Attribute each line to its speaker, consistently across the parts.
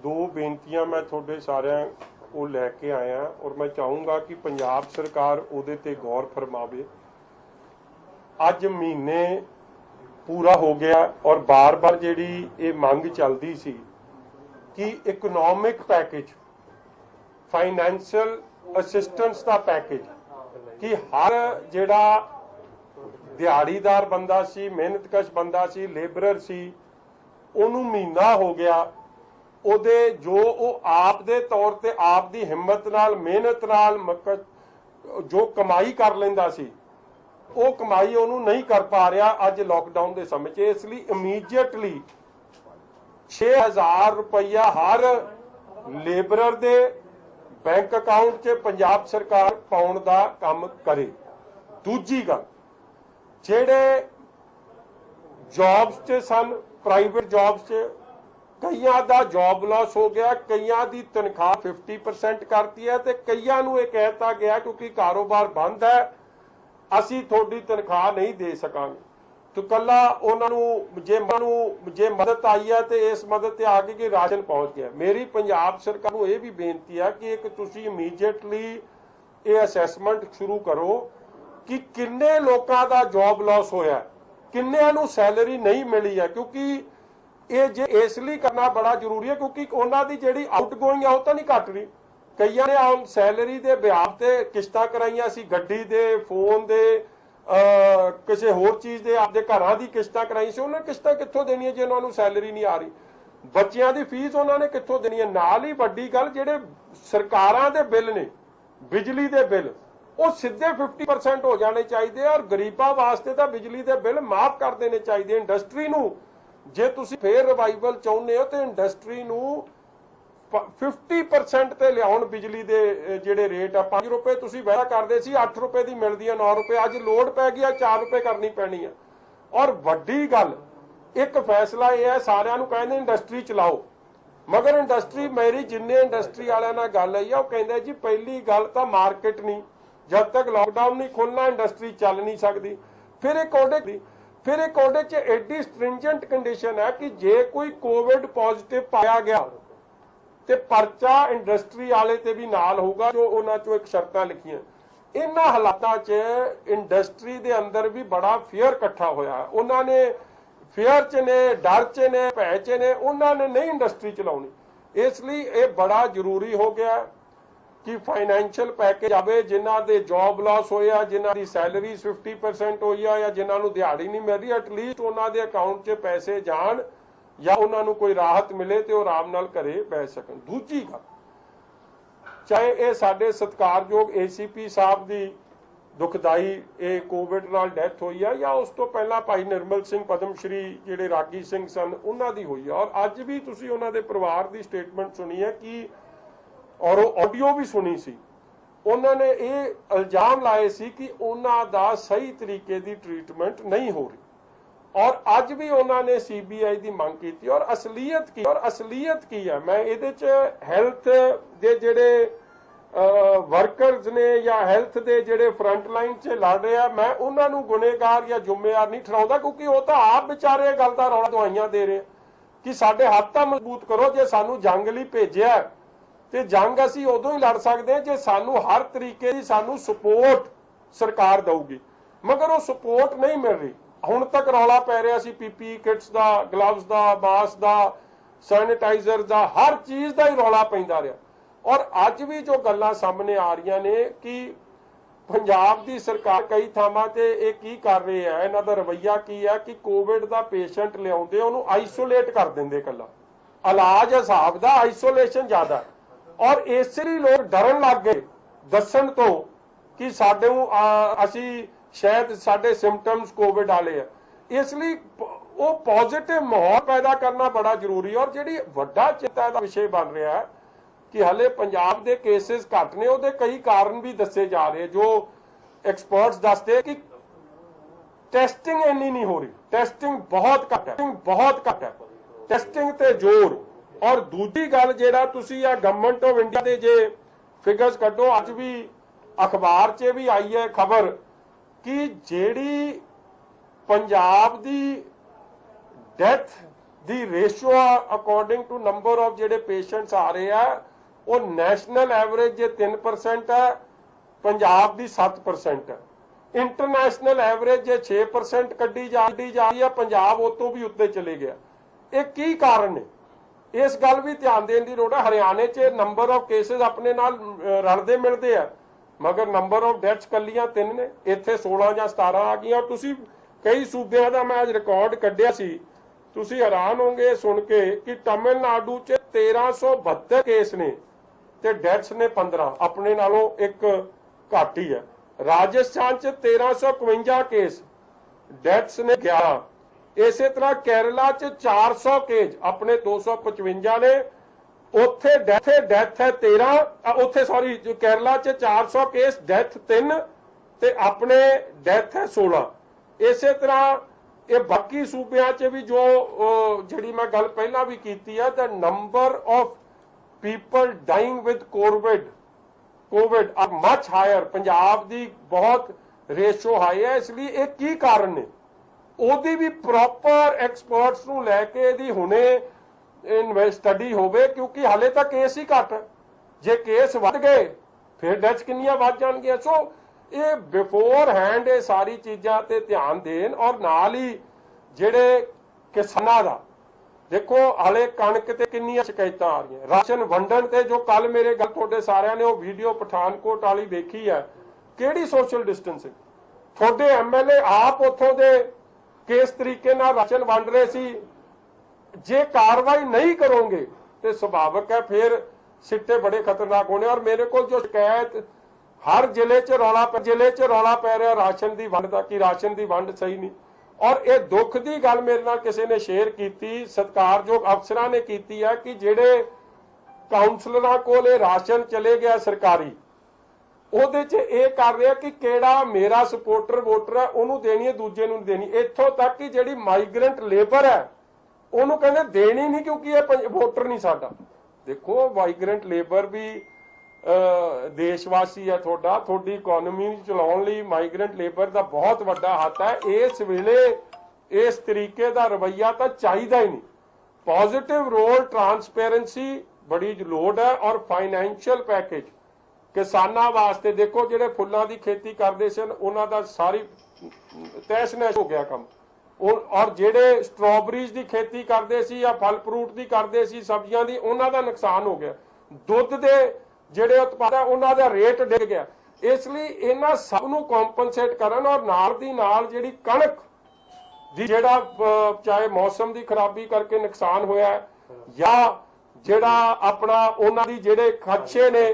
Speaker 1: दो बेनतियां मैं थोड़े सारे को लैके आया और मैं चाहूँगा कि पंजाब सरकार उहदे ते गौर फरमावे। अज महीने पूरा हो गया और बार बार जिहड़ी ये मंग चलती सी कि इकनॉमिक पैकेज फाइनैंशियल असिस्टेंस का पैकेज कि हर जिहड़ा दिहाड़ीदार बंदा सी, मेहनतकश बंदा सी, लेबरर सी, उन्होंने महीना हो गया ਉਹਦੇ जो वो आप दे तौर ते आप दी हिम्मत नाल मेहनत नाल जो कमाई कर लेंदा सी वो कमाई उन्होंने नहीं कर पा रहा अज लॉकडाउन के समय च। इसलिए इमीडिएटली 6000 रुपया हर लेबरर दे बैंक अकाउंट च पंजाब सरकार पाउण दा काम करे। दूजी गल जेड़े जॉब्स च सन, प्राइवेट जॉब्स च कईयां दा जॉब लॉस हो गया, कईयां दी तनख्वाह 50% करती है तो कईयां नूं यह कहता गया क्योंकि कारोबार बंद है असी थोड़ी तनख्वाह नहीं दे सकांगे। तो कला उन्होंने जे मदद आई है तो इस मदद ते आके कि राशन पहुंच गया। मेरी पंजाब सरकार नूं यह भी बेनती है कि एक तुसीं इमीडिएटली ये असैसमेंट शुरू करो कि किन्ने लोगों का जॉब लॉस होया, किन्नियां नूं सैलरी नहीं मिली है। क्योंकि ये जे इसलिए करना बड़ा जरूरी है क्योंकि उन्हों की जी आउटगोइंग है तो नहीं घट रही। कई ने आम सैलरी के ब्याज से किश्तां कराइया सी, गड्डी दे, फोन दे, किसी होर चीज़ दे, आपदे घरां दी किश्तां कराई सी। उन्होंने किश्तां कित्थों देनियां जे उन्होंने सैलरी नहीं आ रही? बच्चियां दी फीस उन्होंने कित्थों देनी है? नाल ही वड्डी गल जिहड़े सरकारां दे बिल ने, बिजली दे बिल वो सीधे 50% हो जाने चाहिए और गरीबां वास्ते तां बिजली दे बिल माफ कर देने चाहिए। इंडस्ट्री नूं जे तुसी फिर रिवाइवल चाहुंदे हो तो इंडस्ट्री नूं 50% ते लियाउण बिजली दे जिहड़े रेट आ 5 रुपए तुसी वादा करदे सी 8 रुपए दी मिलदी है 9 रुपए अज लोड पै गई 4 रुपए करनी पैनी है। और वड्डी गल एक फैसला यह है सारिआं नूं कहंदे इंडस्ट्री चलाओ मगर इंडस्ट्री मेरी जिन्ने इंडस्ट्री वालिआं नाल गल आई आ वो कहंदे जी पहली गल तां मार्केट नहीं, जब तक लॉकडाउन नहीं खुलना इंडस्ट्री चल नहीं सकती। फिर एक ਉਹਦੇ ਚ एडी स्ट्रिंजेंट कंडीशन है कि जे कोई कोविड पॉजिटिव पाया गया तो परचा इंडस्ट्री वाले ते भी नाल होगा जो उन्हां चों एक शर्तां लिखियां। इन्हां हालातां च इंडस्ट्री दे अंदर भी बड़ा फेयर इकट्ठा होया है। उन्होंने फेयर च ने, डर च ने, भै च ने, उन्होंने नहीं इंडस्ट्री चलाउणी। इसलिए ये बड़ा जरूरी हो गया कि फाइनैंशियल पैकेज आवे जिन्हां दे जॉब लॉस होया, जिन्हां दी सैलरी 50% होई या जिन्हां नूं दिहाड़ी नहीं मिल रही एटलीस्ट उन्हां दे अकाउंट 'च पैसे जाण या उन्हां नूं कोई राहत मिले तो आराम नाल घरे बैठ सकन। दूजी गल चाहे ये साडे सत्कारयोग ACP साहब दी दुखदाई ये कोविड नाल डैथ हुई है या उस तो पहला भाई निर्मल सिंह पद्मश्री जिहड़े रागी सिंह सन उन्हां दी हुई है। और अज भी तुसीं उन्हां दे परिवार दी स्टेटमेंट सुनी है कि और ऑडियो भी सुनी सी। उन्होंने ये इल्जाम लाए सी कि उन्हां दा सही तरीके दी ट्रीटमेंट नहीं हो रही और अज भी उन्होंने CBI दी मांग की और असलीयत की है। मैं इहदे च हेल्थ दे जिहड़े वर्कर्स ने या हेल्थ दे जिहड़े फ्रंट लाइन च लड़ रहे हैं मैं उन्हां नूं गुनेगार या जिम्मेवार नहीं ठहराउंदा क्योंकि वो तो आप बेचारे गल दा रौला दवाइयां दे रहे कि साडे हत्थ तां मजबूत करो। जे सानूं जंग लई भेजिआ ते जंग असी उदों ही लड़ सकते हैं जे सानू हर तरीके की सानू सपोर्ट सरकार देगी मगर वो सपोर्ट नहीं मिल रही। हुण तक रौला पै रहा सी PPE किट्स का, ग्लव्स का, मास्क का, सैनिटाइजर का, हर चीज़ का ही रौला पैंदा रहा। और अज भी जो गल्लां सामने आ रही ने कि पंजाब की सरकार कई थावां ते ये की कर रही है, इन्हां दा रवैया की है कि कोविड का पेशेंट लियाउंदे उहनूं आइसोलेट कर देंदे, कल्ला इलाज हिसाब का आइसोलेशन ज़्यादा और इसलिए लोग डरन लग गए दसन तो कि साडे असी शायद साडे सिम्पटम्स कोविड वाले है। इसलिए वो पॉजिटिव माहौल पैदा करना बड़ा जरूरी है। और जिहड़ी वड्डा चिंता दा विषय बन रहा है कि हले पंजाब दे केसेस घट ने उहदे कई कारण भी दसे जा रहे जो एक्सपर्ट्स दसदे कि टेस्टिंग इन्नी नहीं हो रही, टेस्टिंग बहुत घट है, टेस्टिंग ते जोर। और दूजी गल जेड़ा तुसी या गवर्नमेंट ऑफ इंडिया दे जे फिगर्स कड्डो अज भी अखबार च भी आई है खबर कि जेड़ी पंजाब दी डेथ ਦੀ ratio according to number of ਜਿਹੜੇ ਪੇਸ਼ੈਂਟਸ ਆ ਰਹੇ ਆ ਉਹ ਨੈਸ਼ਨਲ ਐਵਰੇਜ ਜੇ 3% ਹੈ, ਪੰਜਾਬ ਦੀ 7% ਹੈ। ਇੰਟਰਨੈਸ਼ਨਲ ਐਵਰੇਜ ਜੇ 6% ਕੱਢੀ ਜਾਂਦੀ ਜਾ ਰਹੀ ਹੈ, ਪੰਜਾਬ ਉਹ ਤੋਂ ਵੀ ਉੱਤੇ ਚਲੇ ਗਿਆ। ਇਹ ਕੀ ਕਾਰਨ ਨੇ? ਇਸ ਗੱਲ ਵੀ ਧਿਆਨ ਦੇਣ ਦੀ ਲੋੜ ਹੈ। ਹਰਿਆਣੇ 'ਚ ਨੰਬਰ ਆਫ ਕੇਸਿਸ ਆਪਣੇ ਨਾਲ ਰਲਦੇ ਮਿਲਦੇ ਆ, ਮਗਰ ਨੰਬਰ ਆਫ ਡੈਥਸ ਕੱਲੀਆਂ 3 ਨੇ, ਇੱਥੇ 16 ਜਾਂ 17 ਆ ਗਈਆਂ। ਤੁਸੀਂ ਕਈ ਸੂਬਿਆਂ ਦਾ ਮੈਂ ਅੱਜ ਰਿਕਾਰਡ ਕੱਢਿਆ ਸੀ, ਤੁਸੀਂ ਹੈਰਾਨ ਹੋਗੇ ਸੁਣ ਕੇ ਕਿ ਤਮਿਲਨਾਡੂ 'ਚ 1372 ਕੇਸ ਨੇ ਤੇ ਡੈਥਸ ਨੇ 15, ਆਪਣੇ ਨਾਲੋਂ ਇੱਕ ਘੱਟ ਹੀ ਹੈ। ਰਾਜਸਥਾਨ 'ਚ 1352 ਕੇਸ, ਡੈਥਸ ਨੇ 11। ਇਸੇ ਤਰ੍ਹਾਂ ਕੇਰਲਾ 'ਚ 400 ਕੇਸ, ਆਪਣੇ 255 ਨੇ। ਉੱਥੇ ਡੈਥ ਹੈ 13, ਉੱਥੇ ਸੌਰੀ ਕੇਰਲਾ 'ਚ 400 ਕੇਸ, ਡੈਥ 3 ਤੇ ਆਪਣੇ ਡੈਥ ਹੈ 16। ਇਸੇ ਤਰ੍ਹਾਂ ਇਹ ਬਾਕੀ ਸੂਬਿਆਂ 'ਚ ਵੀ ਜੋ ਜਿਹੜੀ ਮੈਂ ਗੱਲ ਪਹਿਲਾਂ ਵੀ ਕੀਤੀ ਹੈ, ਤਾਂ number of people dying with Covid are much higher. Punjab ਦੀ ਬਹੁਤ ਰੇਸ਼ੋ ਹਾਈ ਹੈ। ਇਸ ਲਈ ਇਹ ਕੀ ਕਾਰਨ ਨੇ, ਉਹਦੀ ਵੀ ਪ੍ਰੋਪਰ ਐਕਸਪਰਟਸ ਨੂੰ ਲੈ ਕੇ ਇਹਦੀ ਹੁਣੇ ਸਟੱਡੀ ਹੋਵੇ, ਕਿਉਂਕਿ ਹਾਲੇ ਤਾਂ ਕੇਸ ਹੀ ਘੱਟ। ਜੇ ਕੇਸ ਵੱਧ ਗਏ ਫਿਰ ਡੈਥਸ ਕਿੰਨੀਆਂ ਵੱਧ ਜਾਣਗੀਆਂ। ਸੋ ਇਹ ਬਿਫੋਰ ਹੈਂਡ ਇਹ ਸਾਰੀ ਚੀਜ਼ਾਂ ਤੇ ਧਿਆਨ ਦੇਣ। ਔਰ ਨਾਲ ਹੀ ਜਿਹੜੇ ਕਿਸਾਨਾਂ ਦਾ ਦੇਖੋ, ਹਾਲੇ ਕਣਕ ਤੇ ਕਿੰਨੀਆਂ ਸ਼ਿਕਾਇਤਾਂ ਆ ਰਹੀਆਂ, ਰਾਸ਼ਨ ਵੰਡਣ ਤੇ ਜੋ ਕੱਲ ਮੇਰੇ ਗੱਲ ਤੁਹਾਡੇ ਸਾਰਿਆਂ ਨੇ ਉਹ ਵੀਡੀਓ ਪਠਾਨਕੋਟ ਵਾਲੀ ਦੇਖੀ ਹੈ, ਕਿਹੜੀ ਸੋਸ਼ਲ ਡਿਸਟੈਂਸਿੰਗ। ਤੁਹਾਡੇ ਐਮਐਲਏ ਆਪ ਉੱਥੋਂ ਦੇ ਕਿਸ ਤਰੀਕੇ ਨਾਲ ਰਾਸ਼ਨ ਵੰਡ ਰਹੇ ਸੀ। ਜੇ ਕਾਰਵਾਈ ਨਹੀਂ ਕਰੋਗੇ ਤੇ ਸੁਭਾਵਕ ਹੈ ਫਿਰ ਸਿੱਟੇ ਬੜੇ ਖਤਰਨਾਕ ਹੋਣੇ। ਔਰ ਮੇਰੇ ਕੋਲ ਜੋ ਸ਼ਿਕਾਇਤ ਹਰ ਜ਼ਿਲ੍ਹੇ 'ਚ ਰੌਲਾ ਪੈ ਰਿਹਾ ਰਾਸ਼ਨ ਦੀ ਵੰਡ ਦਾ, ਕਿ ਰਾਸ਼ਨ ਦੀ ਵੰਡ ਸਹੀ ਨਹੀਂ। ਔਰ ਇਹ ਦੁੱਖ ਦੀ ਗੱਲ ਮੇਰੇ ਨਾਲ ਕਿਸੇ ਨੇ ਸ਼ੇਅਰ ਕੀਤੀ, ਸਤਿਕਾਰਯੋਗ ਅਫਸਰਾਂ ਨੇ ਕੀਤੀ ਹੈ, ਕਿ ਜਿਹੜੇ ਕਾਉਂਸਲਰਾਂ ਕੋਲ ਇਹ ਰਾਸ਼ਨ ਚਲੇ ਗਿਆ ਸਰਕਾਰੀ, ਉਹਦੇ 'ਚ ਇਹ ਕਰ ਰਿਹਾ ਕਿ ਕਿਹੜਾ ਮੇਰਾ ਸਪੋਰਟਰ ਵੋਟਰ ਹੈ ਉਹਨੂੰ ਦੇਣੀ ਹੈ, ਦੂਜੇ ਨੂੰ ਦੇਣੀ। ਇੱਥੋਂ ਤੱਕ ਕਿ ਜਿਹੜੀ ਮਾਈਗ੍ਰੈਂਟ ਲੇਬਰ ਹੈ ਉਹਨੂੰ ਕਹਿੰਦੇ ਦੇਣੀ ਨਹੀਂ, ਕਿਉਂਕਿ ਇਹ ਵੋਟਰ ਨਹੀਂ ਸਾਡਾ। ਦੇਖੋ, ਮਾਈਗ੍ਰੈਂਟ ਲੇਬਰ ਵੀ ਦੇਸ਼ਵਾਸੀ ਹੈ ਤੁਹਾਡੀ ਇਕਨੋਮੀ ਚਲਾਉਣ ਲਈ ਮਾਈਗ੍ਰੈਂਟ ਲੇਬਰ ਦਾ ਬਹੁਤ ਵੱਡਾ ਹੱਥ ਹੈ। ਇਸ ਵੇਲੇ ਇਸ ਤਰੀਕੇ ਦਾ ਰਵੱਈਆ ਤਾਂ ਚਾਹੀਦਾ ਹੀ ਨਹੀਂ। ਪੋਜ਼ਿਟਿਵ ਰੋਲ, ਟਰਾਂਸਪੇਰੈਂਸੀ ਬੜੀ ਲੋੜ ਹੈ। ਔਰ ਫਾਈਨੈਂਸ਼ੀਅਲ ਪੈਕੇਜ ਕਿਸਾਨਾਂ ਵਾਸਤੇ, ਦੇਖੋ ਜਿਹੜੇ ਫੁੱਲਾਂ ਦੀ ਖੇਤੀ ਕਰਦੇ ਸਨ ਉਹਨਾਂ ਦਾ ਸਾਰੀ ਤਹਿਸ-ਨਹਿਸ ਹੋ ਗਿਆ ਕੰਮ। ਔਰ ਜਿਹੜੇ ਸਟ੍ਰਾਬੇਰੀਜ਼ ਦੀ ਖੇਤੀ ਕਰਦੇ ਸੀ ਜਾਂ ਫਲ ਫਰੂਟ ਦੀ ਕਰਦੇ ਸੀ, ਸਬਜ਼ੀਆਂ ਦੀ, ਉਹਨਾਂ ਦਾ ਨੁਕਸਾਨ ਹੋ ਗਿਆ। ਦੁੱਧ ਦੇ ਜਿਹੜੇ ਉਤਪਾਦ ਹੈ ਉਹਨਾਂ ਦਾ ਰੇਟ ਡਿੱਗ ਗਿਆ। ਇਸ ਲਈ ਇਹਨਾਂ ਸਭ ਨੂੰ ਕੰਪਨਸੇਟ ਕਰਨ। ਔਰ ਨਾਲ ਦੀ ਨਾਲ ਜਿਹੜੀ ਕਣਕ ਦੀ ਜਿਹੜਾ ਚਾਹੇ ਮੌਸਮ ਦੀ ਖਰਾਬੀ ਕਰਕੇ ਨੁਕਸਾਨ ਹੋਇਆ ਜਾਂ ਜਿਹੜਾ ਆਪਣਾ ਉਹਨਾਂ ਦੀ ਜਿਹੜੇ ਖਰਚੇ ਨੇ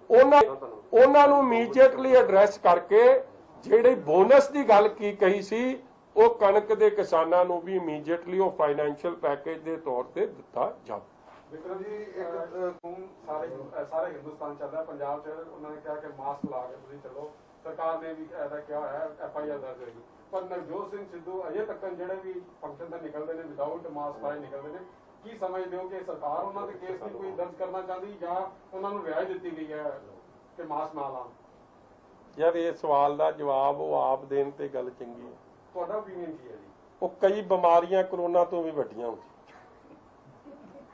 Speaker 1: ਉਹਨਾਂ ਨੂੰ ਇਮੀਡੀਏਟਲੀ ਐਡਰੈਸ ਕਰਕੇ ਜਿਹੜੀ ਬੋਨਸ ਦੀ ਗੱਲ ਕਹੀ ਸੀ, ਉਹ ਕਣਕ ਦੇ ਕਿਸਾਨਾਂ ਨੂੰ ਵੀ ਇਮੀਡੀਏਟਲੀ ਉਹ ਫਾਈਨੈਂਸ਼ੀਅਲ ਪੈਕੇਜ ਦੇ ਤੌਰ ਤੇ ਦਿੱਤਾ ਜਾਵੇ।
Speaker 2: ਵਿਕਰਮ ਜੀ, ਸਾਰੇ ਹਿੰਦੁਸਤਾਨ ਚੱਲ ਰਿਹਾ, ਪੰਜਾਬ 'ਚ ਉਹਨਾਂ ਨੇ ਕਿਹਾ ਕਿ ਮਾਸਕ ਲਾ ਕੇ ਤੁਸੀਂ ਚੱਲੋ। ਸਰਕਾਰ ਨੇ ਵੀ ਇਹਦਾ ਕਿਹਾ ਹੋਇਆ FIR ਦਰਜ ਹੋਏਗੀ, ਪਰ ਨਵਜੋਤ ਸਿੰਘ ਸਿੱਧੂ ਅਜੇ ਤੱਕ ਜਿਹੜੇ ਵੀ ਫੰਕਸ਼ਨ ਤੇ ਨਿਕਲਦੇ ਨੇ ਵਿਦਆਊਟ ਮਾਸਕ ਪਾਏ ਨਿਕਲਦੇ ਨੇ। ਕੀ ਸਮਝਦੇ ਹੋ ਕਿ ਸਰਕਾਰ ਉਹਨਾਂ ਦੇ ਕੇਸ ਨੂੰ ਕੋਈ ਦਰਜ ਕਰਨਾ ਚਾਹੁੰਦੀ ਜਾਂ ਉਹਨਾਂ ਨੂੰ ਰਿਆਇਤ ਦਿੱਤੀ ਗਈ ਹੈ ਕਿ ਮਾਸਕ ਨਾ ਲਾਉਣ?
Speaker 1: ਯਾਰ, ਇਹ ਸਵਾਲ ਦਾ ਜਵਾਬ ਉਹ ਆਪ ਦੇਣ ਤੇ ਗੱਲ ਚੰਗੀ ਹੈ।
Speaker 2: ਤੁਹਾਡਾ ਓਪੀਨੀਅਨ ਕੀ ਹੈ ਜੀ? ਉਹ
Speaker 1: ਕਈ ਬਿਮਾਰੀਆਂ ਕਰੋਨਾ ਤੋਂ ਵੀ ਵੱਡੀਆਂ ਹੁੰਦੀਆਂ।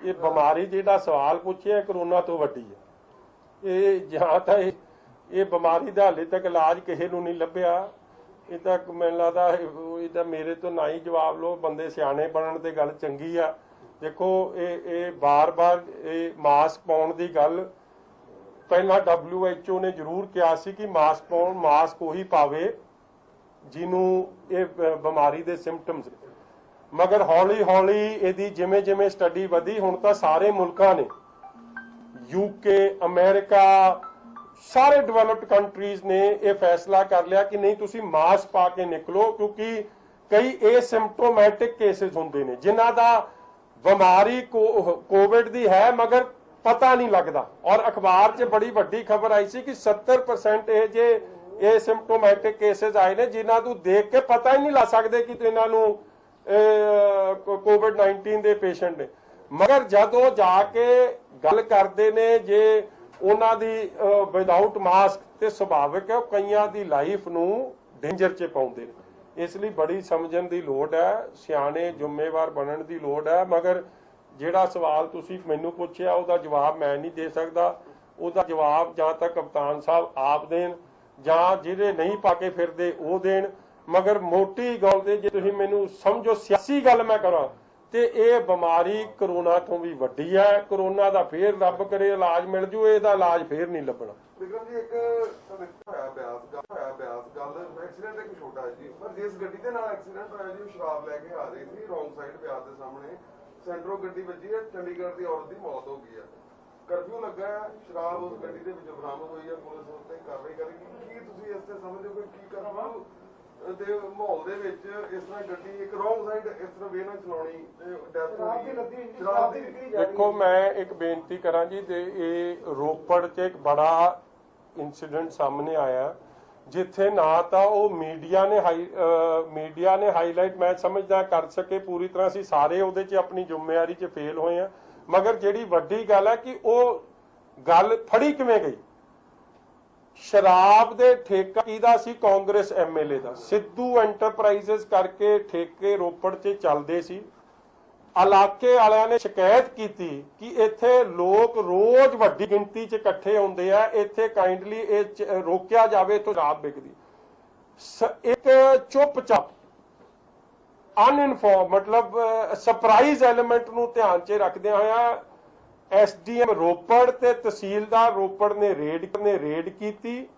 Speaker 1: ਇਹ ਬਿਮਾਰੀ ਜਿਹੜਾ ਸਵਾਲ ਪੁੱਛਿਆ ਕਰੋਨਾ ਤੋਂ ਵੱਡੀ ਹੈ। ਇਹ ਜਾਂ ਤਾਂ ਇਹ ਬਿਮਾਰੀ ਦਾ ਹਾਲੇ ਤੱਕ ਇਲਾਜ ਕਿਸੇ ਨੂੰ ਨਹੀਂ ਲੱਭਿਆ। ਇਹ ਤਾਂ ਮੈਨੂੰ ਲੱਗਦਾ ਇਹ ਤਾਂ ਮੇਰੇ ਤੋਂ ਨਾ ਹੀ ਜਵਾਬ ਲਓ, ਬੰਦੇ ਸਿਆਣੇ ਬਣਨ ਤੇ ਗੱਲ ਚੰਗੀ ਆ। ਦੇਖੋ, ਇਹ ਬਾਰ-ਬਾਰ ਇਹ ਮਾਸਕ ਪਾਉਣ ਦੀ ਗੱਲ ਪਹਿਲਾਂ WHO ਨੇ ਜ਼ਰੂਰ ਕਿਹਾ ਸੀ ਕਿ ਮਾਸਕ ਉਹੀ ਪਾਵੇ ਜਿਹਨੂੰ ਇਹ ਬਿਮਾਰੀ ਦੇ ਸਿੰਪਟਮਸ। ਮਗਰ ਹੌਲੀ ਹੌਲੀ ਇਹਦੀ ਜਿਵੇਂ ਜਿਵੇਂ ਸਟੱਡੀ ਵਧੀ, ਹੁਣ ਤਾਂ ਸਾਰੇ ਮੁਲਕਾਂ ਨੇ, UK, ਅਮਰੀਕਾ, ਸਾਰੇ ਡਿਵੈਲਪਡ ਕੰਟਰੀਜ਼ ਨੇ ਇਹ ਫੈਸਲਾ ਕਰ ਲਿਆ ਕਿ ਨਹੀਂ, ਤੁਸੀਂ ਮਾਸਕ ਪਾ ਕੇ ਨਿਕਲੋ, ਕਿਉਂਕਿ ਕਈ ਏਸਿਮਟੋਮੈਟਿਕ ਕੇਸਿਸ ਹੁੰਦੇ ਨੇ ਜਿਨ੍ਹਾਂ ਦਾ ਬਿਮਾਰੀ ਕੋਵਿਡ ਦੀ ਹੈ ਮਗਰ ਪਤਾ ਨਹੀਂ ਲੱਗਦਾ। ਔਰ ਅਖਬਾਰ 'ਚ ਬੜੀ ਵੱਡੀ ਖਬਰ ਆਈ ਸੀ ਕਿ 70% ਇਹ ਜੇ ਏਸਿਮਟੋਮੈਟਿਕ ਕੇਸਿਸ ਆਏ ਨੇ ਜਿਨ੍ਹਾਂ ਨੂੰ ਦੇਖ ਕੇ ਪਤਾ ਹੀ ਨਹੀਂ ਲੱਗ ਸਕਦੇ ਕਿ ਇਹਨਾਂ ਨੂੰ COVID-19 ਦੇ ਪੇਸ਼ੈਂਟ ਨੇ। ਮਗਰ ਜਦੋਂ ਜਾ ਕੇ ਗੱਲ ਕਰਦੇ ਨੇ ਜੇ ਉਹਨਾਂ ਦੀ ਵਿਦਆਊਟ ਮਾਸਕ, ਤੇ ਸੁਭਾਵਿਕ ਹੈ ਉਹ ਕਈਆਂ ਦੀ ਲਾਈਫ ਨੂੰ ਡੇਂਜਰ 'ਚ ਪਾਉਂਦੇ ਨੇ। ਇਸ ਲਈ ਬੜੀ ਸਮਝਣ ਦੀ ਲੋੜ ਹੈ, ਸਿਆਣੇ ਜ਼ਿੰਮੇਵਾਰ ਬਣਨ ਦੀ ਲੋੜ ਹੈ। ਮਗਰ ਜਿਹੜਾ ਸਵਾਲ ਤੁਸੀਂ ਮੈਨੂੰ ਪੁੱਛਿਆ ਉਹਦਾ ਜਵਾਬ ਮੈਂ ਨਹੀਂ ਦੇ ਸਕਦਾ। ਉਹਦਾ ਜਵਾਬ ਜਾਂ ਤਾਂ ਕਪਤਾਨ ਸਾਹਿਬ ਆਪ ਦੇਣ ਜਾਂ ਜਿਹੜੇ ਨਹੀਂ ਪਾ ਕੇ ਫਿਰਦੇ ਉਹ ਦੇਣ। ਮਗਰ ਮੋਟੀ ਗੱਲ ਤੇ ਜੇ ਤੁਸੀਂ ਮੈਨੂੰ ਸਮਝੋ ਸਿਆਸੀ ਗੱਲ ਮੈਂ ਕਰਾਂ ਤੇ ਇਹ ਬਿਮਾਰੀ ਕਰੋਨਾ ਤੋਂ ਵੀ ਵੱਡੀ ਹੈ। ਕਰੋਨਾ ਦਾ ਫੇਰ ਰੱਬ ਕਰੇ ਇਲਾਜ ਮਿਲ ਜੂ, ਇਹਦਾ ਇਲਾਜ ਫੇਰ ਨਹੀਂ ਲੱਭਣਾ।
Speaker 3: ਵਿਕਰਮ ਜੀ ਇੱਕ ਹੋਇਆ ਬਿਆਸ ਗੱਲ ਐਕਸੀਡੈਂਟ ਇੱਕ ਛੋਟਾ ਜੀ, ਪਰ ਜਿਸ ਗੱਡੀ ਦੇ ਨਾਲ ਐਕਸੀਡੈਂਟ ਹੋਇਆ ਜੀ ਉਹ ਸ਼ਰਾਬ ਲੈ ਕੇ ਆ ਰਹੀ ਸੀ, ਰੋਂਗ ਸਾਈਡ ਬਿਆਸ ਦੇ ਸਾਹਮਣੇ ਸੈਂਟਰੋ ਗੱਡੀ ਵੱਜੀ ਹੈ, ਚੰਡੀਗੜ੍ਹ ਦੀ ਔਰਤ ਦੀ ਮੌਤ ਹੋ ਗਈ ਹੈ। ਕਰਫਿਊ ਲੱਗਾ ਹੈ, ਸ਼ਰਾਬ ਉਸ ਗੱਡੀ ਦੇ ਵਿੱਚ ਬਰਾਮਦ ਹੋਈ ਹੈ, ਪੁਲਿਸ ਉਸ ਤੇ ਕਾਰਵਾਈ ਕਰੇਗੀ। ਕੀ ਤੁਸੀਂ ਇਸ ਤੇ ਸਮਝਦੇ ਹੋ ਕੀ ਕਰਫਿਊ ਦੇ ਮਾਹੌਲ ਦੇ ਵਿੱਚ ਇਸ ਤਰ੍ਹਾਂ ਗੱਡੀ ਇੱਕ ਰੋਂਗ ਸਾਈਡ ਇਸ ਤਰ੍ਹਾਂ ਵੇ ਨਾਲ ਚਲਾਉਣੀ ਤੇ ਡੈਥ ਹੋ ਗਈ? ਸ਼ਰਾਬ ਦੀ
Speaker 1: ਦੇਖੋ ਮੈਂ ਇੱਕ ਬੇਨਤੀ ਕਰਾਂ ਜੀ, ਤੇ ਇਹ ਰੋਪੜ 'ਚ ਇੱਕ ਬੜਾ ਇੰਸੀਡੈਂਟ ਸਾਹਮਣੇ ਆਇਆ ਜਿੱਥੇ ਨਾ ਤਾਂ ਉਹ ਮੀਡੀਆ ਨੇ ਹਾਈਲਾਈਟ ਮੈਂ ਸਮਝਦਾ ਕਰ ਸਕੇ ਪੂਰੀ ਤਰ੍ਹਾਂ। ਅਸੀਂ ਸਾਰੇ ਉਹਦੇ 'ਚ ਆਪਣੀ ਜ਼ਿੰਮੇਵਾਰੀ 'ਚ ਫੇਲ ਹੋਏ ਆ। ਮਗਰ ਜਿਹੜੀ ਵੱਡੀ ਗੱਲ ਹੈ ਕਿ ਉਹ ਗੱਲ ਫੜੀ ਕਿਵੇਂ ਗਈ। ਸ਼ਰਾਬ ਦੇ ਠੇਕਾ ਕਿਹਦਾ ਸੀ? ਕਾਂਗਰਸ ਐਮਐਲਏ ਦਾ। ਸਿੱਧੂ ਐਂਟਰਪ੍ਰਾਈਜ਼ਸ ਕਰਕੇ ਠੇਕੇ ਰੋਪੜ 'ਚ ਚੱਲਦੇ ਸੀ। ਇਲਾਕੇ ਵਾਲਿਆਂ ਨੇ ਸ਼ਿਕਾਇਤ ਕੀਤੀ ਕਿ ਇੱਥੇ ਲੋਕ ਰੋਜ਼ ਵੱਡੀ ਗਿਣਤੀ 'ਚ ਇਕੱਠੇ ਹੁੰਦੇ ਆ, ਇੱਥੇ ਕਾਈਂਡਲੀ ਇਹ ਰੋਕਿਆ ਜਾਵੇ, ਇੱਥੋਂ ਸ਼ਰਾਬ ਵਿਕਦੀ। ਇੱਕ ਚੁੱਪਚਾਪ ਅਨਇਨਫੋਰਮ ਮਤਲਬ ਸਰਪ੍ਰਾਈਜ਼ ਐਲੀਮੈਂਟ ਨੂੰ ਧਿਆਨ 'ਚ ਰੱਖਦਿਆਂ ਹੋਇਆ ਐਸਡੀਐਮ ਰੋਪੜ ਤੇ ਤਹਿਸੀਲਦਾਰ ਰੋਪੜ ਨੇ ਰੇਡ ਕੀਤੀ।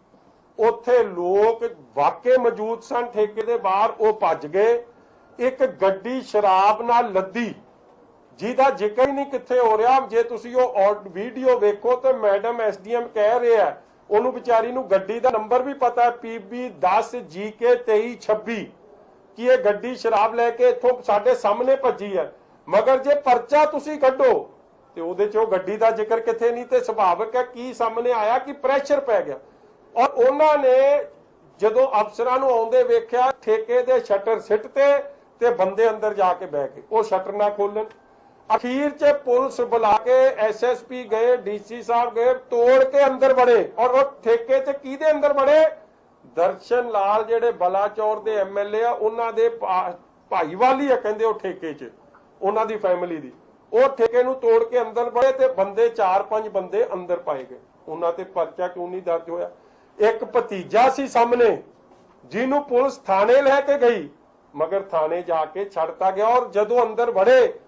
Speaker 1: ਉੱਥੇ ਲੋਕ ਵਾਕਈ ਮੌਜੂਦ ਸਨ ਠੇਕੇ ਦੇ ਬਾਹਰ, ਉਹ ਭੱਜ ਗਏ। ਇੱਕ ਗੱਡੀ ਸ਼ਰਾਬ ਨਾਲ ਲੱਦੀ ਜਿਹਦਾ ਜ਼ਿਕਰ ਹੀ ਨਹੀਂ ਕਿੱਥੇ ਹੋ ਰਿਹਾ। ਜੇ ਤੁਸੀਂ ਉਹ ਵੀਡੀਓ ਵੇਖੋ ਤੇ ਮੈਡਮ ਐਸਡੀਐਮ ਕਹਿ ਰਿਹਾ ਉਹਨੂੰ ਵਿਚਾਰੀ ਨੂੰ ਗੱਡੀ ਦਾ ਨੰਬਰ ਵੀ ਪਤਾ ਹੈ, PB 10 GK 2326, ਕਿ ਇਹ ਗੱਡੀ ਸ਼ਰਾਬ ਲੈ ਕੇ ਇੱਥੋਂ ਸਾਡੇ ਸਾਹਮਣੇ ਭੱਜੀ ਹੈ। ਮਗਰ ਜੇ ਪਰਚਾ ਤੁਸੀਂ ਕੱਢੋ ਤੇ ਉਹਦੇ 'ਚ ਉਹ ਗੱਡੀ ਦਾ ਜ਼ਿਕਰ ਕਿੱਥੇ ਨਹੀਂ। ਤੇ ਸੁਭਾਵਿਕ ਹੈ ਕੀ ਸਾਹਮਣੇ ਆਇਆ ਕਿ ਪ੍ਰੈਸ਼ਰ ਪੈ ਗਿਆ। ਔਰ ਉਹਨਾਂ ਨੇ ਜਦੋਂ ਅਫਸਰਾਂ ਨੂੰ ਆਉਂਦੇ ਵੇਖਿਆ, ਠੇਕੇ ਦੇ ਸ਼ਟਰ ਸਿੱਟ ਤੇ ਬੰਦੇ ਅੰਦਰ ਜਾ ਕੇ ਬਹਿ ਗਏ, ਉਹ ਸ਼ਟਰ ਨਾ ਖੋਲਣ। ਅਖੀਰ 'ਚ ਪੁਲਿਸ ਬੁਲਾ ਕੇ SSP ਗਏ, DC ਸਾਹਿਬ ਗਏ, ਤੋੜ ਕੇ ਅੰਦਰ ਵੜੇ। ਔਰ ਉਹ ਠੇਕੇ 'ਚ ਕਿਹਦੇ ਅੰਦਰ ਵੜੇ? ਦਰਸ਼ਨ ਲਾਲ ਜਿਹੜੇ ਬਲਾਚੌਰ ਦੇ MLA ਆ, ਉਹਨਾਂ ਦੇ ਭਾਈਵਾਲੀ ਆ ਕਹਿੰਦੇ ਉਹ ਠੇਕੇ 'ਚ, ਉਹਨਾਂ ਦੀ ਫੈਮਿਲੀ ਦੀ। ਉਹ ਠੇਕੇ ਨੂੰ ਤੋੜ ਕੇ ਅੰਦਰ ਵੜੇ ਤੇ ਬੰਦੇ 4-5 ਬੰਦੇ ਅੰਦਰ ਪਾਏ ਗਏ। ਉਹਨਾਂ ਤੇ ਪਰਚਾ ਕਿਉਂ ਨਹੀਂ ਦਰਜ ਹੋਇਆ? ਇੱਕ ਭਤੀਜਾ ਸੀ ਸਾਹਮਣੇ ਜਿਹਨੂੰ ਪੁਲਿਸ ਥਾਣੇ ਲੈ ਕੇ ਗਈ, ਮਗਰ ਥਾਣੇ ਜਾ ਕੇ ਛੱਡਤਾ ਗਿਆ। ਔਰ ਜਦੋਂ ਅੰਦਰ ਵੜੇ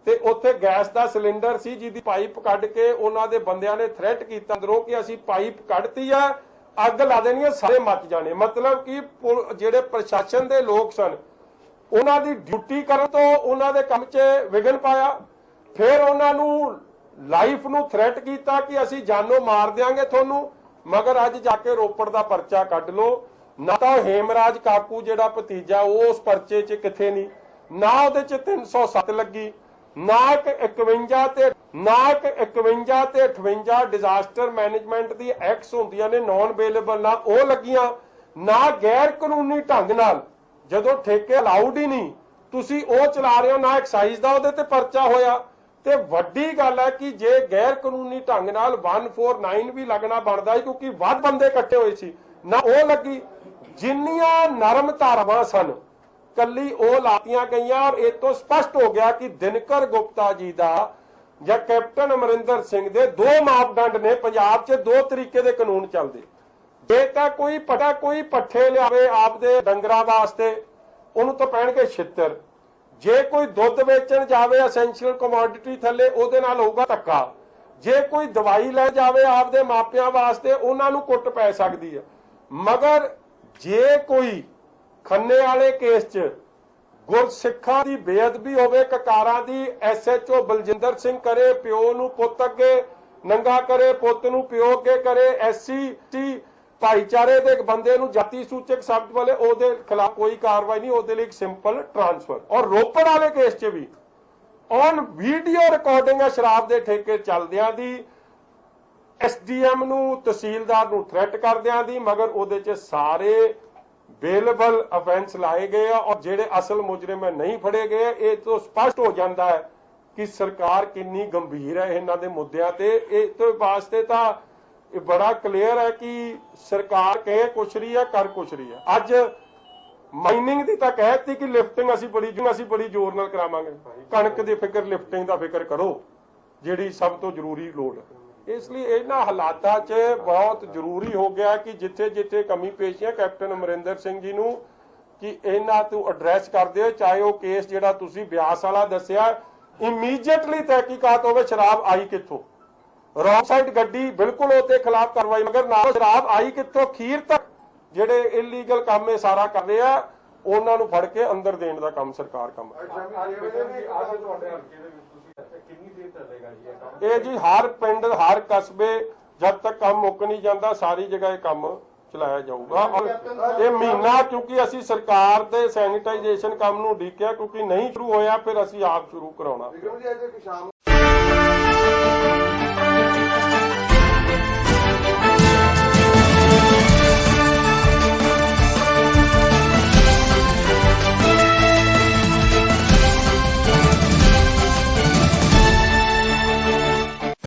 Speaker 1: ਤੇ ਉੱਥੇ ਗੈਸ ਦਾ ਸਿਲੰਡਰ ਸੀ ਜਿਹਦੀ ਪਾਈਪ ਕੱਢ ਕੇ ਉਹਨਾਂ ਦੇ ਬੰਦਿਆਂ ਨੇ ਥ੍ਰੈਟ ਕੀਤਾ ਅੰਦਰੋਂ ਕਿ ਅਸੀਂ ਪਾਈਪ ਕੱਢਤੀ ਆ, ਅੱਗ ਲਾ ਦੇਣੀ ਹੈ, ਸਾਰੇ ਮੱਚ ਜਾਣੇ। ਮਤਲਬ ਕਿ ਜਿਹੜੇ ਪ੍ਰਸ਼ਾਸਨ ਦੇ ਲੋਕ ਸਨ ਉਹਨਾਂ ਦੀ ਡਿਊਟੀ ਕਰਨ ਤੋਂ ਉਹਨਾਂ ਦੇ ਕੰਮ 'ਚ ਵਿਘਨ ਪਾਇਆ। ਫਿਰ ਉਹਨਾਂ ਨੂੰ ਲਾਈਫ ਨੂੰ ਥ੍ਰੈਟ ਕੀਤਾ ਕਿ ਅਸੀਂ ਜਾਨੋਂ ਮਾਰ ਦਿਆਂਗੇ ਤੁਹਾਨੂੰ। ਮਗਰ ਅੱਜ ਜਾ ਕੇ ਰੋਪੜ ਦਾ ਪਰਚਾ ਕੱਢ ਲਓ, ਨਾ ਤਾਂ ਹੇਮਰਾਜ ਕਾਕੂ ਜਿਹੜਾ ਭਤੀਜਾ ਉਹ ਉਸ ਪਰਚੇ 'ਚ ਕਿੱਥੇ ਨਹੀਂ, ਨਾ ਉਹਦੇ 'ਚ 307 ਲੱਗੀ, ਨਾ ਇੱਕ 51 ਤੇ 58 ਡਿਜ਼ਾਸਟਰ ਮੈਨੇਜਮੈਂਟ ਦੀ ਐਕਟਸ ਹੁੰਦੀਆਂ ਨੇ ਨਾਨ ਅਵੇਲੇਬਲ, ਨਾ ਉਹ ਲੱਗੀਆਂ, ਨਾ ਗੈਰ ਕਾਨੂੰਨੀ ਢੰਗ ਨਾਲ ਜਦੋਂ ਠੇਕੇ ਅਲਾਉਡ ਹੀ ਨਹੀਂ ਤੁਸੀਂ ਉਹ ਚਲਾ ਰਹੇ ਹੋ, ਨਾ ਐਕਸਾਈਜ਼ ਦਾ ਉਹਦੇ ਤੇ ਪਰਚਾ ਹੋਇਆ। ਤੇ ਵੱਡੀ ਗੱਲ ਹੈ ਕਿ ਜੇ ਗੈਰ ਕਾਨੂੰਨੀ ਢੰਗ ਨਾਲ 149 ਵੀ ਲੱਗਣਾ ਬਣਦਾ ਹੈ ਕਿਉਂਕਿ ਵੱਧ ਬੰਦੇ ਇਕੱਠੇ ਹੋਏ ਸੀ, ਨਾ ਉਹ ਲੱਗੀ। ਜਿੰਨੀਆਂ ਨਰਮ ਧਾਰਾਵਾਂ ਸਨ ਕੱਲੀ ਉਹ ਲਾਤੀਆਂ ਗਈਆਂ। ਔਰ ਇਹ ਤੋਂ ਸਪਸ਼ਟ ਹੋ ਗਿਆ ਕਿ ਦਿਨਕਰ ਗੁਪਤਾ ਜੀ ਦਾ ਜਾਂ ਕੈਪਟਨ ਅਮਰਿੰਦਰ ਸਿੰਘ ਦੇ ਦੋ ਮਾਪਦੰਡ ਨੇ। ਪੰਜਾਬ 'ਚ ਦੋ ਤਰੀਕੇ ਦੇ ਕਾਨੂੰਨ ਚੱਲਦੇ। ਜੇ ਤਾਂ ਕੋਈ ਪੱਠੇ ਲਿਆਵੇ ਆਪਦੇ ਡੰਗਰਾਂ ਵਾਸਤੇ ਉਹਨੂੰ ਤਾਂ ਪੈਣਗੇ ਛਿੱਤਰ। ਜੇ ਕੋਈ ਦੁੱਧ ਵੇਚਣ ਜਾਵੇ ਐਸੈਂਸ਼ੀਅਲ ਕਮੋਡਿਟੀ ਥੱਲੇ ਉਹਦੇ ਨਾਲ ਹੋਊਗਾ ਧੱਕਾ। ਜੇ ਕੋਈ ਦਵਾਈ ਲੈ ਜਾਵੇ ਆਪਦੇ ਮਾਪਿਆਂ ਵਾਸਤੇ ਉਹਨਾਂ ਨੂੰ ਕੁੱਟ ਪੈ ਸਕਦੀ ਹੈ। ਮਗਰ ਜੇ ਕੋਈ ਖੰਨੇ ਵਾਲੇ ਕੇਸ 'ਚ ਗੁਰਸਿੱਖਾਂ ਦੀ ਬੇਅਦਬੀ ਹੋਵੇ, ਕਕਾਰਾਂ ਦੀ, SHO ਬਲਜਿੰਦਰ ਸਿੰਘ ਕਰੇ ਪਿਓ ਨੂੰ ਪੁੱਤ ਅੱਗੇ ਨੰਗਾ ਕਰੇ, ਪੁੱਤ ਨੂੰ ਪਿਓ ਅੱਗੇ ਕਰੇ, SC ਭਾਈਚਾਰੇ ਦੇ ਇੱਕ ਬੰਦੇ ਨੂੰ ਜਾਤੀ ਸੂਚਕ ਸ਼ਬਦ ਵਾਲੇ, ਉਹਦੇ ਖਿਲਾਫ ਕੋਈ ਕਾਰਵਾਈ ਨਹੀਂ, ਉਹਦੇ ਲਈ ਇੱਕ ਸਿੰਪਲ ਟ੍ਰਾਂਸਫਰ। ਔਰ ਰੋਪੜ ਵਾਲੇ ਕੇਸ 'ਚ ਵੀ ਔਨ ਵੀਡੀਓ ਰਿਕਾਰਡਿੰਗ ਹੈ ਸ਼ਰਾਬ ਦੇ ਠੇਕੇ ਚੱਲਦਿਆਂ ਦੀ, SDM ਨੂੰ ਤਹਿਸੀਲਦਾਰ ਨੂੰ ਥ੍ਰੈਟ ਕਰਦਿਆਂ ਦੀ, ਮਗਰ ਉਹਦੇ 'ਚ ਸਾਰੇ ਬੇਲੇਬਲ ਅਫੈਂਸ ਲਾਏ ਗਏ ਆ ਔਰ ਜਿਹੜੇ ਅਸਲ ਮੁਜਰਮ ਨਹੀਂ ਫੜੇ ਗਏ। ਇਹ ਤੋਂ ਸਪਸ਼ਟ ਹੋ ਜਾਂਦਾ ਹੈ ਕਿ ਸਰਕਾਰ ਕਿੰਨੀ ਗੰਭੀਰ ਹੈ ਇਹਨਾਂ ਦੇ ਮੁੱਦਿਆਂ ਤੇ। ਇਹ ਤੋਂ ਵਾਸਤੇ ਤਾਂ ਇਹ ਬੜਾ ਕਲੀਅਰ ਹੈ ਕਿ ਸਰਕਾਰ ਕਹੇ ਕੁਛ ਰਹੀ ਹੈ, ਕਰ ਕੁਛ ਰਹੀ ਹੈ। ਅੱਜ ਮਾਈਨਿੰਗ ਦੀ ਤਾਂ ਕਹਿਤੀ ਕਿ ਲਿਫਟਿੰਗ ਅਸੀਂ ਬੜੀ ਜ਼ੋਰ ਨਾਲ ਕਰਾਵਾਂਗੇ। ਕਣਕ ਦੀ ਫਿਕਰ, ਲਿਫਟਿੰਗ ਦਾ ਫਿਕਰ ਕਰੋ, ਜਿਹੜੀ ਸਭ ਤੋਂ ਜ਼ਰੂਰੀ ਲੋੜ ਹੈ। ਇਸ ਲਈ ਇਹਨਾਂ ਹਾਲਾਤਾਂ 'ਚ ਬਹੁਤ ਜ਼ਰੂਰੀ ਹੋ ਗਿਆ ਕਿ ਜਿੱਥੇ ਜਿੱਥੇ ਕਮੀ ਪੇਸ਼ੀਆਂ ਕੈਪਟਨ ਅਮਰਿੰਦਰ ਸਿੰਘ ਜੀ ਨੂੰ ਕਿ ਇਹਨਾਂ ਤੋਂ ਐਡਰੈਸ ਕਰਦੇ ਹੋ, ਚਾਹੇ ਉਹ ਕੇਸ ਜਿਹੜਾ ਤੁਸੀਂ ਬਿਆਸ ਵਾਲਾ ਦੱਸਿਆ ਇਮੀਡੀਏਟਲੀ ਤਹਿਕੀਕਾਤ ਹੋਵੇ, ਸ਼ਰਾਬ ਆਈ ਕਿੱਥੋਂ, ਰੌਂਗ ਸਾਈਡ ਗੱਡੀ ਬਿਲਕੁਲ ਉਹਦੇ ਖਿਲਾਫ ਕਾਰਵਾਈ, ਮਗਰ ਨਾਲ ਸ਼ਰਾਬ ਆਈ ਕਿੱਥੋਂ, ਖੀਰ ਤੱਕ ਜਿਹੜੇ ਇਲੀਗਲ ਕੰਮ ਇਹ ਸਾਰਾ ਕਰ ਰਹੇ ਆ ਉਹਨਾਂ ਨੂੰ ਫੜ ਕੇ ਅੰਦਰ ਦੇਣ ਦਾ ਕੰਮ ਸਰਕਾਰ ਕੰਮ
Speaker 2: ਅੱਜ ਤੁਹਾਡੇ ਹਲਕੇ ਦੇ ਵਿੱਚ ਤੁਸੀਂ ਕਿੰਨੀ ਦੇਰ ਚੱਲੇਗਾ ਜੀ ਇਹ ਕੰਮ?
Speaker 1: ਇਹ ਜੀ ਹਰ ਪਿੰਡ ਹਰ ਕਸਬੇ ਜਦ ਤੱਕ ਕੰਮ ਮੁੱਕ ਨਹੀਂ ਜਾਂਦਾ ਸਾਰੀ ਜਗ੍ਹਾ ਇਹ ਕੰਮ ਚਲਾਇਆ ਜਾਊਗਾ। ਔਰ ਇਹ ਮਹੀਨਾ ਕਿਉਂਕਿ ਅਸੀਂ ਸਰਕਾਰ ਦੇ ਸੈਨੀਟਾਈਜੇਸ਼ਨ ਕੰਮ ਨੂੰ ਉਡੀਕਿਆ, ਕਿਉਂਕਿ ਨਹੀਂ ਸ਼ੁਰੂ ਹੋਇਆ ਫਿਰ ਅਸੀਂ ਆਪ ਸ਼ੁਰੂ ਕਰਾਉਣਾ।
Speaker 3: ਵਿਕਰਮ ਜੀ ਅੱਜ ਇੱਕ ਸ਼ਾਮ